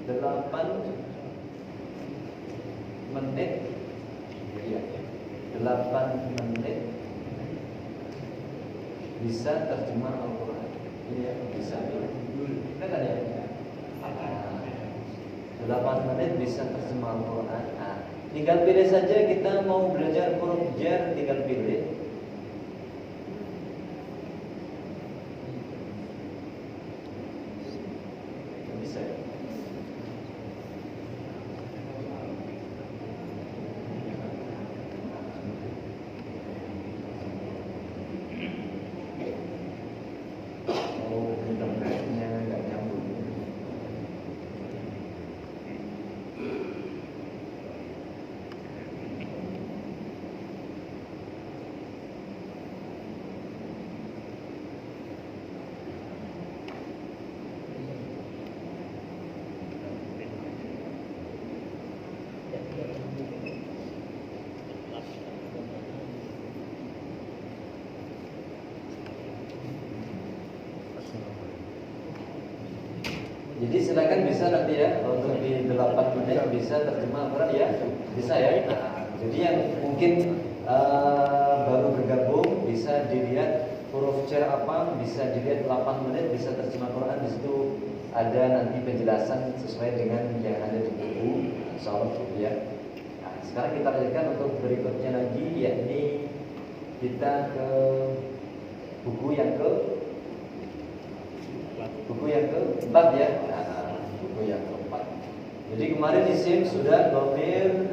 8 menit. Iya, 8 menit bisa terjemah Al-Quran. Iya, bisa. Benar kan ya? 8 menit bisa terjemah Al-Quran. Tinggal pilih saja kita mau belajar huruf jar, tinggal pilih. Bisa. Internetnya nggak nyambung. Jadi silakan bisa nanti ya untuk di 8 menit bisa terjemah Al-Quran ya, bisa ya. Jadi yang mungkin baru bergabung bisa dilihat huruf jar apa, bisa dilihat 8 menit bisa terjemah Al-Quran. Di situ ada nanti penjelasan sesuai dengan yang ada di buku, insyaallah ya. Nah, sekarang kita lanjutkan untuk berikutnya lagi, yakni kita ke buku yang keempat ya. Buku yang keempat. Jadi kemarin isim sudah dhamir,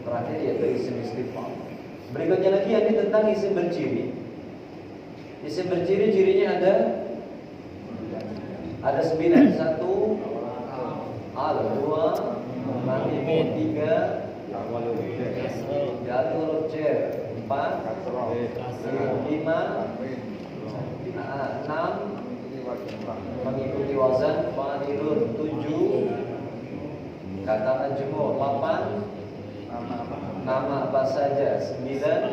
terakhir yaitu isim istifham. Berikutnya lagi ini tentang isim berciri. Isim berciri cirinya ada 9. 1 al, 2 mim, 3 jatuh huruf jar, 4 5 6 mengikuti wazan fa'ilun, 7 kata majmu', 8 nama apa saja, 9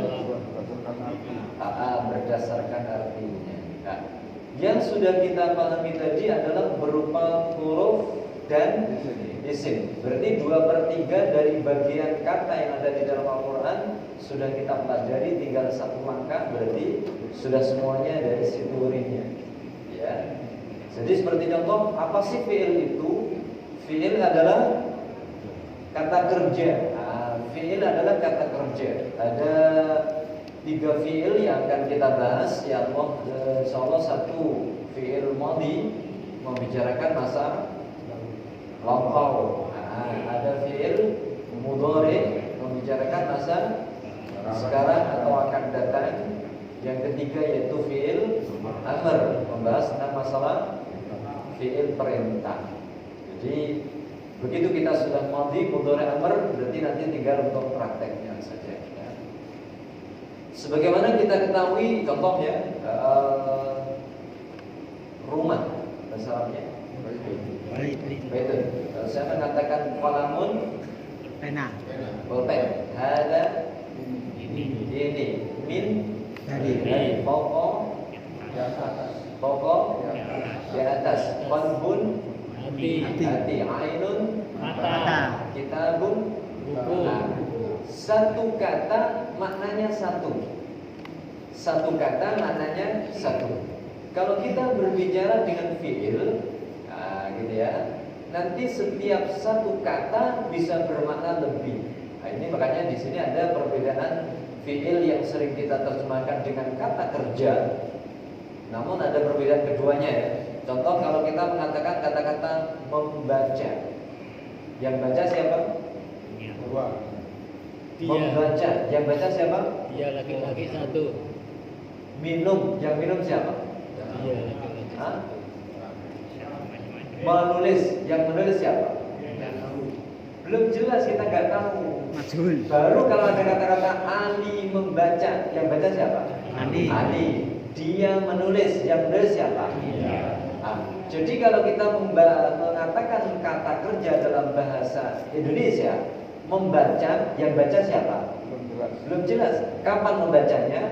berdasarkan artinya. Nah, yang sudah kita pahami tadi adalah berupa huruf dan isim. Berarti 2/3 dari bagian kata yang ada di dalam Al-Quran sudah kita pelajari, tinggal 1 langkah, berarti sudah semuanya dari situ urinya. Ya. Jadi seperti contoh, apa sih fi'il itu? Fi'il adalah kata kerja. Fi'il adalah kata kerja. Ada 3 fi'il yang akan kita bahas. Ya Allah, insyaallah 1 fi'il madhi membicarakan masa lampau. Ada fi'il mudhari membicarakan masa sekarang atau akan datang. Yang ketiga yaitu fi'il amr, membahas tentang masalah fi'il perintah. Jadi begitu kita sudah madhi, mudhari, amr, berarti nanti tinggal untuk prakteknya saja ya. Sebagaimana kita ketahui contohnya rumah bahasa Arabnya Baitun. Kalau saya mengatakan qalamun, pena, pulpen, ada ini, min dari pokok di atas, qalbun hati, ainun mata, kitabun buku. Satu kata maknanya satu kata maknanya satu. Kalau kita berbicara dengan fi'il, gitu ya, nanti setiap satu kata bisa bermakna lebih. Nah, ini makanya di sini ada perbedaan fi'il yang sering kita terjemahkan dengan kata kerja, namun ada perbedaan keduanya ya. Contoh kalau kita mengatakan kata-kata membaca, yang baca siapa? Membaca, yang baca siapa? Dia laki-laki 1. Minum, yang minum siapa? Dia laki-laki. Menulis, yang menulis siapa? Belum jelas, kita nggak tahu. majhul. Baru kalau ada kata-kata Ali membaca, yang baca siapa? Ali. Dia menulis, yang menulis siapa? Jadi kalau kita mengatakan kata kerja dalam bahasa Indonesia, membaca, yang baca siapa? Belum jelas. Kapan membacanya?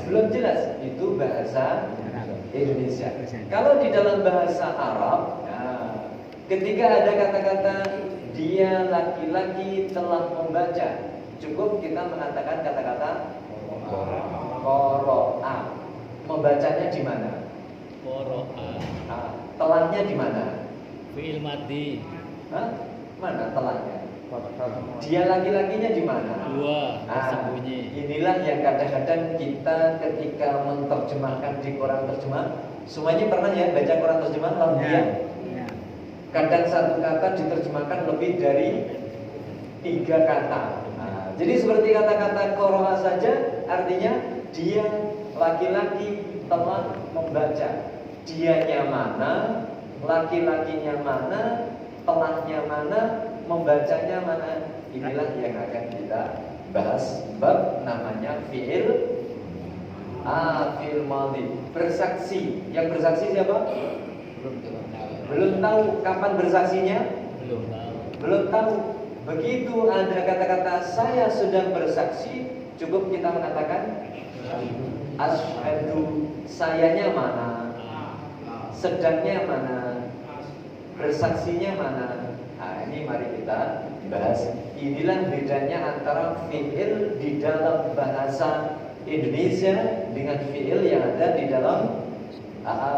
Belum jelas. Itu bahasa Indonesia. Kalau di dalam bahasa Arab, Ketika ada kata-kata dia laki-laki telah membaca, cukup kita mengatakan kata-kata qara'a. Membacanya di mana? Qara'a. Telahnya di mana? Fi'il madhi. Mana telahnya? Dia laki-lakinya di mana? Dua tersembunyi. Inilah yang kadang-kadang kita ketika menerjemahkan di Quran terjemah, semuanya pernah ya baca Quran terjemah Ya. kadang satu kata diterjemahkan lebih dari 3 kata. Jadi seperti kata-kata qara'a saja artinya dia laki-laki telah membaca. Dianya mana, laki-lakinya mana, telahnya mana, membacanya mana. Inilah yang akan kita bahas. Bab namanya fi'il fi'il madhi. Bersaksi. Yang bersaksi siapa? Belum tahu. Kapan bersaksinya? Belum tahu. Belum tahu. Begitu ada kata-kata saya sedang bersaksi, cukup kita mengatakan asyhadu. Sayanya mana? Sedangnya mana? Bersaksinya mana? Ini mari kita bahas. Inilah bedanya antara fi'il di dalam bahasa Indonesia dengan fi'il yang ada di dalam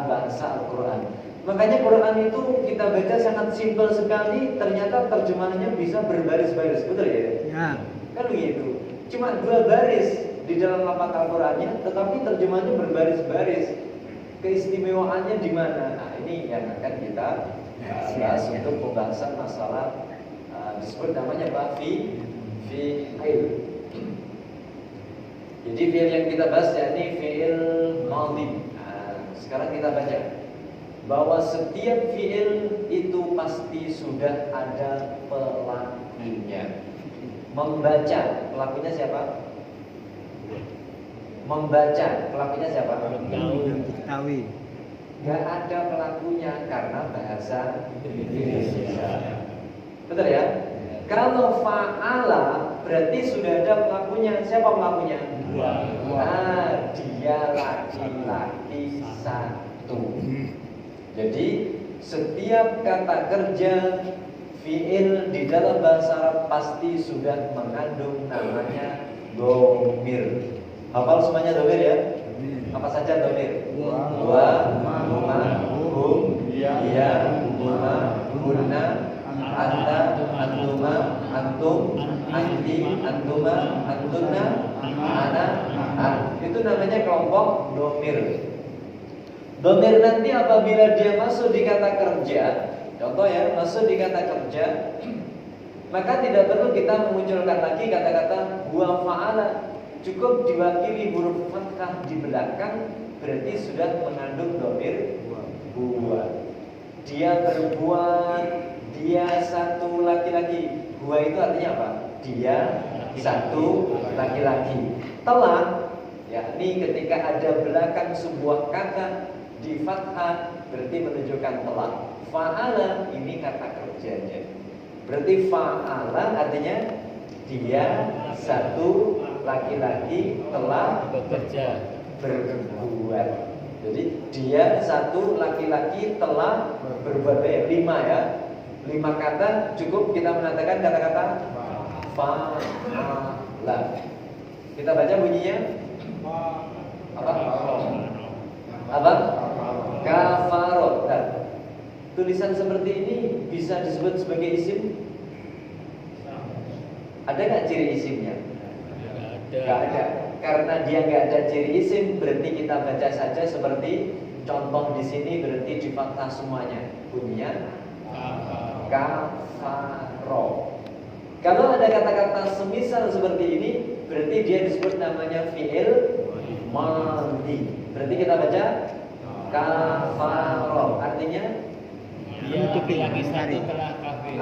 bahasa Al-Quran. Makanya Quran itu kita baca sangat simpel sekali, ternyata terjemahannya bisa berbaris-baris, betul ya? Ya. Kan begitu. Cuma 2 baris di dalam lafaz Al-Qurannya, tetapi terjemahannya berbaris-baris. Keistimewaannya di mana? Ini yang akan kita bahas untuk pembahasan masalah disebut namanya apa? Fi'il. Jadi fi'il yang kita bahas yakni fi'il madhi. Sekarang kita baca bahwa setiap fi'il itu pasti sudah ada pelakunya. Membaca, pelakunya siapa? Membaca, pelakunya siapa? Belum diketahui. Gak ada pelakunya karena bahasa Indonesia. Betul ya? Kalau fa'ala berarti sudah ada pelakunya. Siapa pelakunya? Dia laki-laki satu. Jadi setiap kata kerja fi'il di dalam bahasa Arab pasti sudah mengandung namanya dhamir. Hafal semuanya dhamir ya? Apa saja dhamir? Wa, huma, hum, ya, huma, hunna, anta, antuma, antum, anti, antuma, antunna, ana, itu namanya kelompok dhamir. Dhamir nanti apabila dia masuk di kata kerja, contoh ya, masuk di kata kerja, maka tidak perlu kita memunculkan lagi kata-kata huwa fa'ala. Cukup diwakili huruf fathah di belakang, berarti sudah mengandung dhamir huwa. Dia berbuat, dia satu laki-laki. Huwa itu artinya apa? Dia satu laki-laki. Telah, yakni ketika ada belakang sebuah kata di fathah berarti menunjukkan telah. Fa'ala ini kata kerjanya. Berarti fa'ala artinya dia satu laki-laki telah Bekerja. berbuat. Jadi dia satu laki-laki telah berbuat. 5 ya. 5 kata cukup kita mengatakan kata-kata fa'ala. Kita baca bunyinya apa? Apa? Kafarot. Tulisan seperti ini bisa disebut sebagai isim? Ada nggak ciri isimnya? Nggak ada. Karena dia nggak ada ciri isim, berarti kita baca saja seperti contoh di sini berarti di fathah semuanya. Bunyinya kafaro. Kalau ada kata-kata semisal seperti ini, berarti dia disebut namanya fi'il madhi. Berarti kita baca kafaro. Artinya Dia laki-laki satu telah kafir.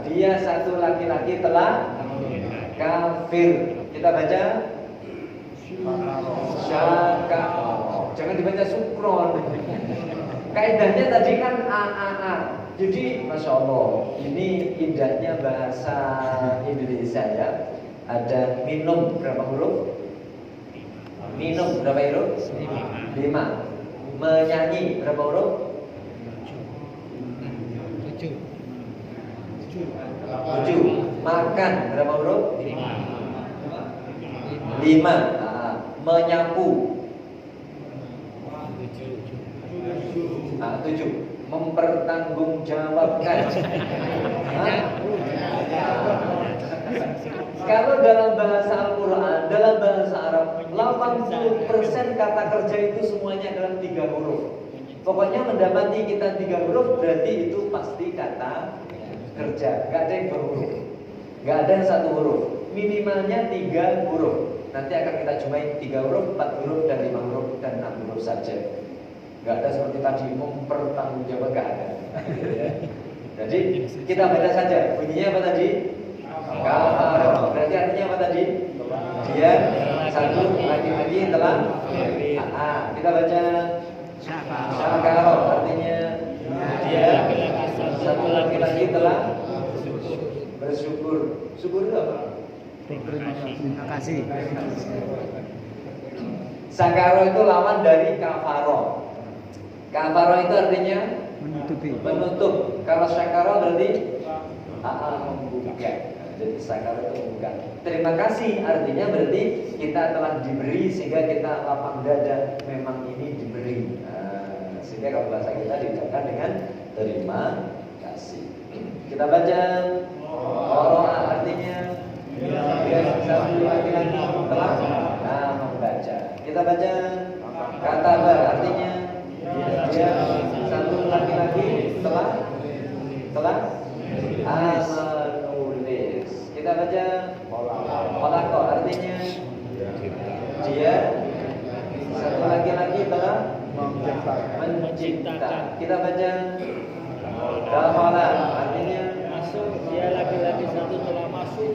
dia satu laki-laki telah kafir. Kita baca syaka. Jangan dibaca sukron. Kaidahnya tadi kan a. Jadi masya Allah, ini indahnya bahasa Indonesia ya. Ada minum berapa huruf? Minum berapa huruf? 5. Menyanyi berapa huruf? 7. 7. Makan berapa huruf? 5. Menyapu. 7. Mempertanggungjawabkan. Kalau dalam bahasa Al-Quran, dalam bahasa Arab, 80% kata kerja itu semuanya dalam 3 huruf. Pokoknya mendapati kita 3 huruf berarti itu pasti kata kerja. Gak ada yang berhuruf, gak ada yang 1 huruf. Minimalnya 3 huruf. Nanti akan kita jumpai 3 huruf, 4 huruf, dan 5 huruf, dan 6 huruf saja. Gak ada seperti tadi mempertanggungjawabkan, gak ada. Jadi kita baca saja. Bunyinya apa tadi? Kafaro. Berarti artinya apa tadi? Dia satu laki-laki telah. Kita baca Syakaro. Artinya dia satu laki-laki telah bersyukur. Syukur itu apa? Terima kasih. Syakaro itu lawan dari kafaro. Kafaro itu artinya menutup. Kalau syakaro berarti membuka. Jadi syakaro itu membuka. Terima kasih artinya berarti kita telah diberi sehingga kita lapang dada. Memang ini diberi. Sehingga kalau bahasa kita diucapkan dengan terima kasih. Kita baca Qara'a artinya satu laki-laki telah membaca. Kita baca Kataba artinya dia satu laki-laki telah menulis. Kita baca Khalaqa artinya dia satu laki-laki telah mencipta. Kita baca Dakhala artinya masuk, dia laki-laki satu telah masuk.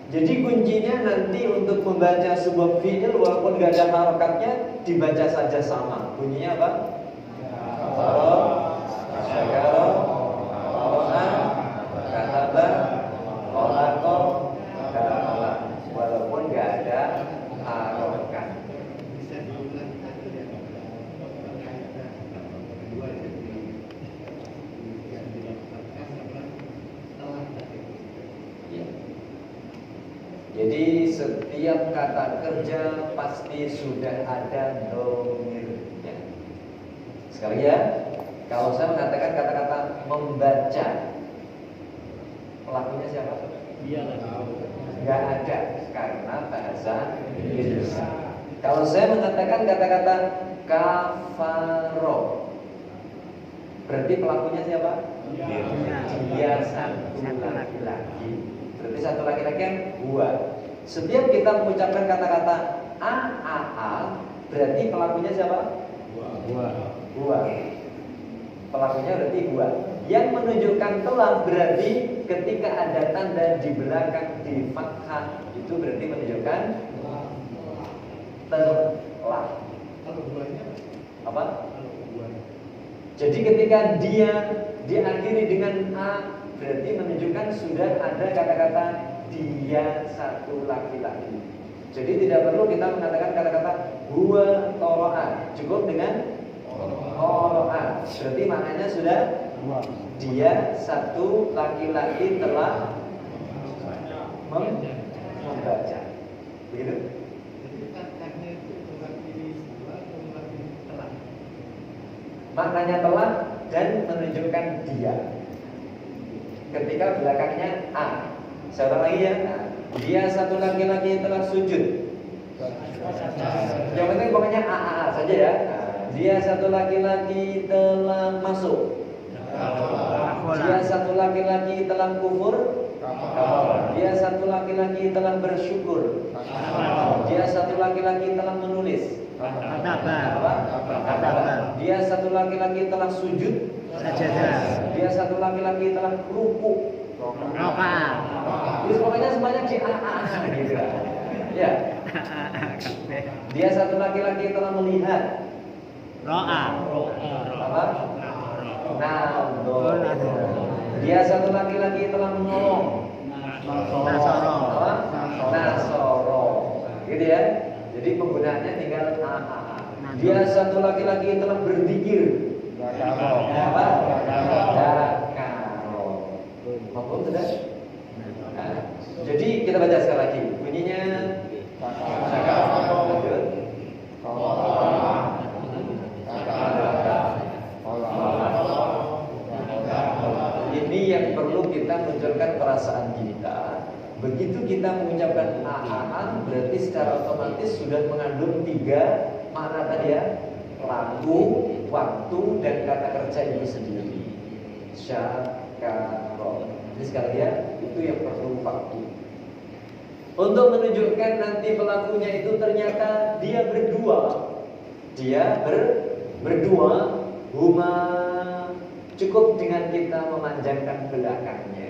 Jadi kuncinya nanti untuk membaca sebuah fi'il walaupun gak ada harokatnya dibaca saja sama. Bunyinya apa? Qara, Syakara, Qara'a, Kataba, Khalaqa, Dakhala. Walaupun gak ada harokat. Jadi setiap kata kerja pasti sudah ada domirnya. Sekali ya, kalau saya mengatakan kata-kata membaca, pelakunya siapa? Dia lagi. Gak ada karena bahasa Indonesia. Kalau saya mengatakan kata-kata kafaro, berarti pelakunya siapa? Dia satu laki-laki. Berarti satu laki-laki kan gua. Setiap kita mengucapkan kata-kata a, berarti pelakunya siapa? Gua. Pelakunya berarti gua. Yang menunjukkan telah berarti ketika ada tanda di belakang di fathah itu berarti menunjukkan telah. Apa? Jadi ketika dia diakhiri dengan a berarti menunjukkan sudah ada kata-kata dia satu laki-laki. Jadi tidak perlu kita mengatakan kata-kata huwa toro'an. Cukup dengan toro'an. Berarti maknanya sudah dia satu laki-laki telah membaca. Begitu? Maknanya telah dan menunjukkan dia. Ketika belakangnya a. Saya ulang lagi ya. Dia satu laki-laki telah sujud. Yang penting pokoknya a saja ya. Dia satu laki-laki telah masuk. Dia satu laki-laki telah kufur. Dia satu laki-laki telah bersyukur. Dia satu laki-laki telah menulis. Dia satu laki-laki telah sujud. Dia satu laki-laki telah ruku. Terus pokoknya semuanya di a gitu. Ya. Dia satu laki-laki telah melihat. Apa? Dia satu laki-laki telah menolong. Nasoro. Gitu ya. Jadi penggunaannya tinggal a. Dia satu laki-laki telah berzikir. Apa? Dakaro. kita munculkan perasaan kita. Begitu kita mengucapkan a berarti secara otomatis sudah mengandung 3 makna tadi ya. Laku, waktu, dan kata kerja itu sendiri. Syakaro. Jadi sekali ya, itu yang perlu waktu. Untuk menunjukkan nanti pelakunya itu ternyata dia berdua. Berdua. Huma. Cukup dengan kita memanjangkan belakangnya.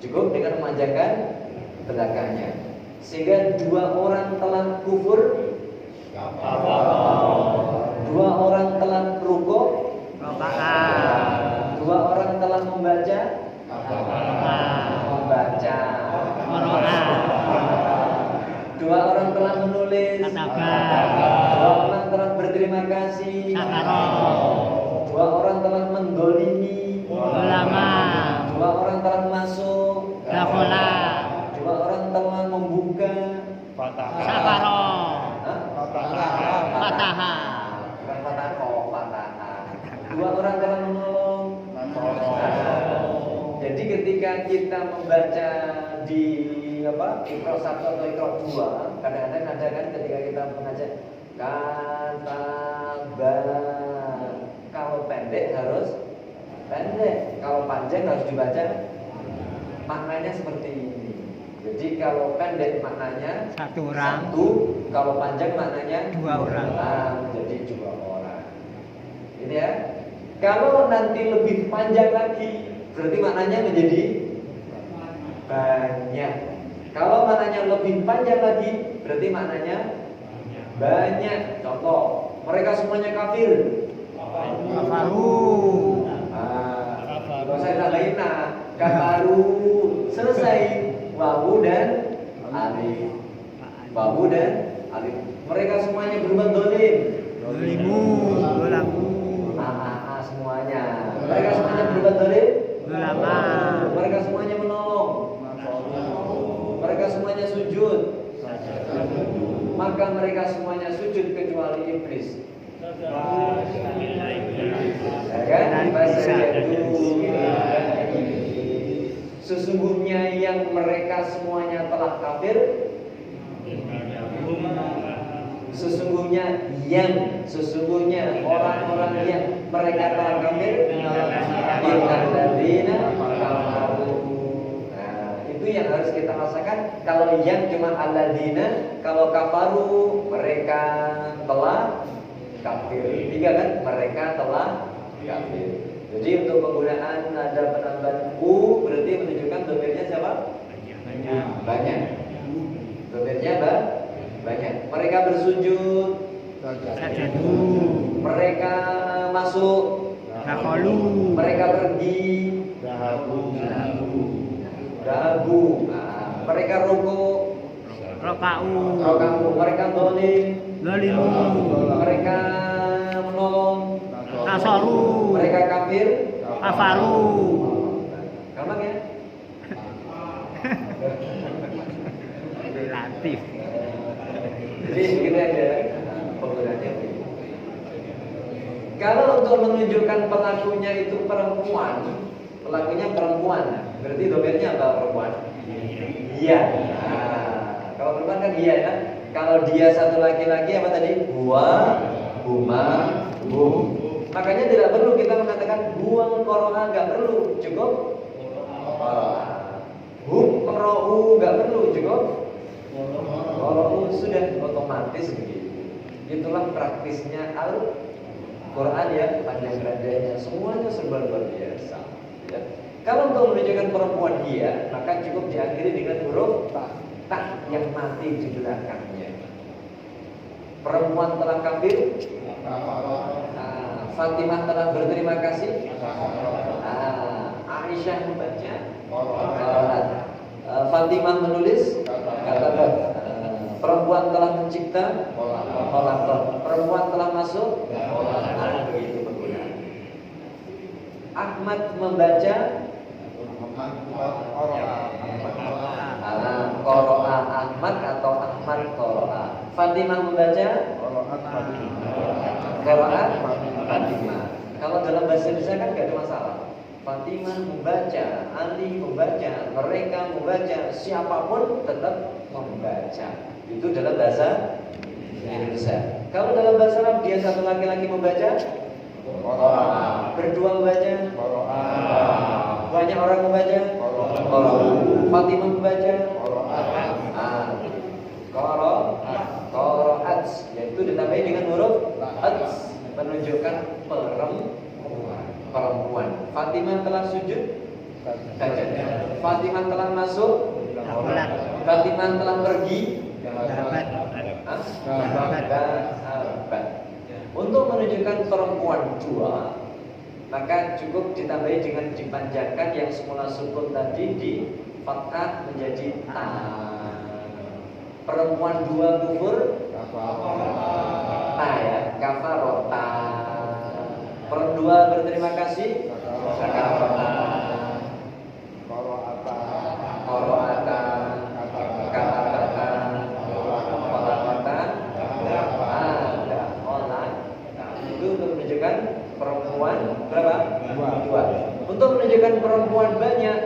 Cukup dengan memanjangkan belakangnya. Sehingga 2 orang telah kufur. 2 orang telah rukuk. 2 orang telah membaca. Membaca. 2 orang telah menulis. 2 orang telah berterima kasih. 2 orang telah menggolimi. 2 orang telah masuk. 2 orang telah membuka. Dua orang telah menolong. Jadi ketika kita membaca di Iqra 1 atau Iqra 2, kadang-kadang ada kan ketika kita mengajar kata kalau pendek harus pendek, kalau panjang harus dibaca. Maknanya seperti ini. Jadi kalau pendek maknanya 1 orang, 1, kalau panjang maknanya 2 orang. Jadi 2 orang. Ini ya. Kalau nanti lebih panjang lagi, berarti maknanya menjadi banyak. Kalau maknanya lebih panjang lagi, berarti maknanya banyak. Contoh, mereka semuanya kafir. Kafaru. Kalau saya tambahin kafaru, selesai. Wawu dan alif. Wawu dan alif. Mereka semuanya berbuat dolim. Dolimu. Semuanya. Mereka semuanya berbuat dolim. Mereka semuanya menolong. Mereka semuanya sujud. Maka mereka semuanya sujud kecuali iblis. Ya kan? Sesungguhnya yang mereka semuanya telah kafir. Sesungguhnya orang-orang yang mereka telah kafir. Itu yang harus kita rasakan. Kalau yang cuma alladzina, kalau kafaru mereka telah kafir. 3 kan? Mereka telah kafir. Jadi untuk penggunaan ada penambahan u berarti menunjukkan domirnya siapa? Banyak. Domirnya banyak. Mereka bersujud. Mereka masuk. Mereka pergi. Dahabu. Mereka rukuk. Roka'u. Mereka dolim. Mereka menolong. Mereka kafir. Gampang ya? Relatif. Jadi begitu aja penggunaannya. Kalau untuk menunjukkan pelakunya itu perempuan, berarti domirnya apa perempuan? Iya. Kalau perempuan kan iya kan? Kalau dia satu laki-laki apa tadi? Huma, hum. Makanya tidak perlu kita mengatakan buang koroha, nggak perlu, cukup hum korohu, nggak perlu, cukup korohu, sudah otomatis begitu. Itulah praktisnya Al-Quran ya, panjang-panjangnya semuanya serba luar biasa. Ya. Kalau untuk menunjukkan perempuan dia, maka cukup diakhiri dengan huruf ta yang mati di belakangnya. Perempuan telah kafir. Fatimah telah berterima kasih. Aisyah membaca. Fatimah menulis. Perempuan telah mencipta. Perempuan telah masuk. Begitu penggunaan. Ahmad membaca. Qoro'a Ahmad atau Ahmad Qoro'a. Fatimah membaca. Qoro'a Fatimah. Kalau dalam bahasa Indonesia kan gak ada masalah. Fatimah membaca, Ali membaca, mereka membaca, siapapun tetap membaca. Itu dalam bahasa Indonesia. Kalau dalam bahasa Arab dia satu laki-laki membaca, berdua membaca, banyak orang membaca, Fatimah membaca, qaraat, yaitu ditambahi dengan huruf ats, menunjukkan perempuan. Fatimah telah sujud, sajad. Fatimah telah masuk, Fatimah telah pergi, sahabat. Untuk menunjukkan perempuan dua, maka cukup ditambahi dengan dipanjangkan yang semula sukun tadi di fathah menjadi ta. Perempuan dua kufur, ta ya, kafarota. Dua berterima kasih, sakarota. Koroata, katabata, kolakota, ada olah. Itu untuk menunjukkan perempuan berapa? Dua. Untuk menunjukkan perempuan banyak,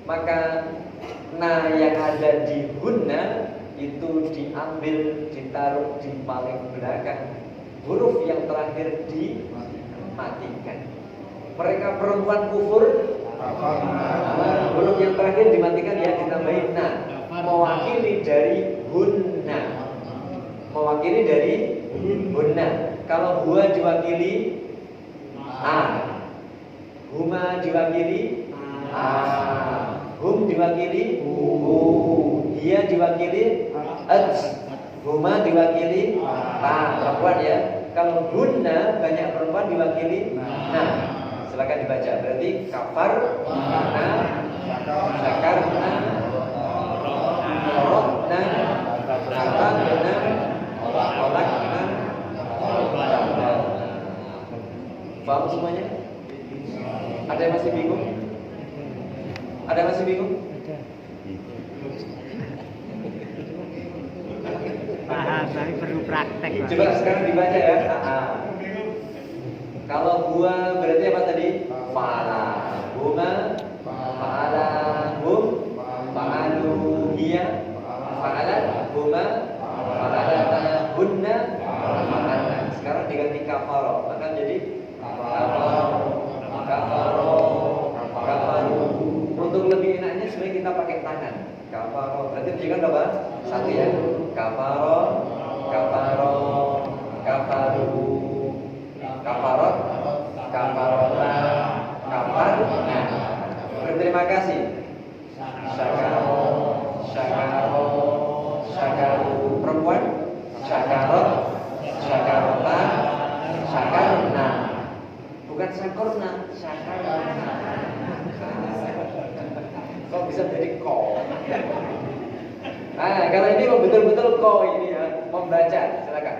maka yang ada di hunna itu diambil, ditaruh di paling belakang. Huruf yang terakhir dimatikan. Mereka perempuan kufur, huruf yang terakhir dimatikan ya, ditambahin mewakili dari hunna. Mewakili dari hunna. Kalau huwa diwakili huma diwakili hum diwakili dia diwakili huma diwakili perempuan ya. Kalau hunna banyak perempuan diwakili silakan dibaca. Berarti kafar, syakarna, korotna, katabna, kolakna. Paham semuanya? Ada yang masih bingung? Ada yang masih bingung? Paham, tapi perlu praktek. Coba sekarang dibaca ya. Kalau gua berarti apa tadi? Fa'ala, huma, fa'ala, hum, fa'alu, hiya, fa'ala, huma, fa'ala, hunna, fa'ala. Sekarang diganti kafaro, maka jadi kafaru. Untuk lebih enaknya sebenarnya kita pakai tangan. Kafaro, berarti tunjukkan berapa? Satu ya. Kafaro, kafaru, kafarot, kafarota, kafarna. Berterima kasih. Syakaru. Perempuan, syakarot, syakarota, syakarna. Bukan syakorna, syakarna. Kok bisa jadi ko? Kalau ini betul-betul ko ini ya, membaca, silakan.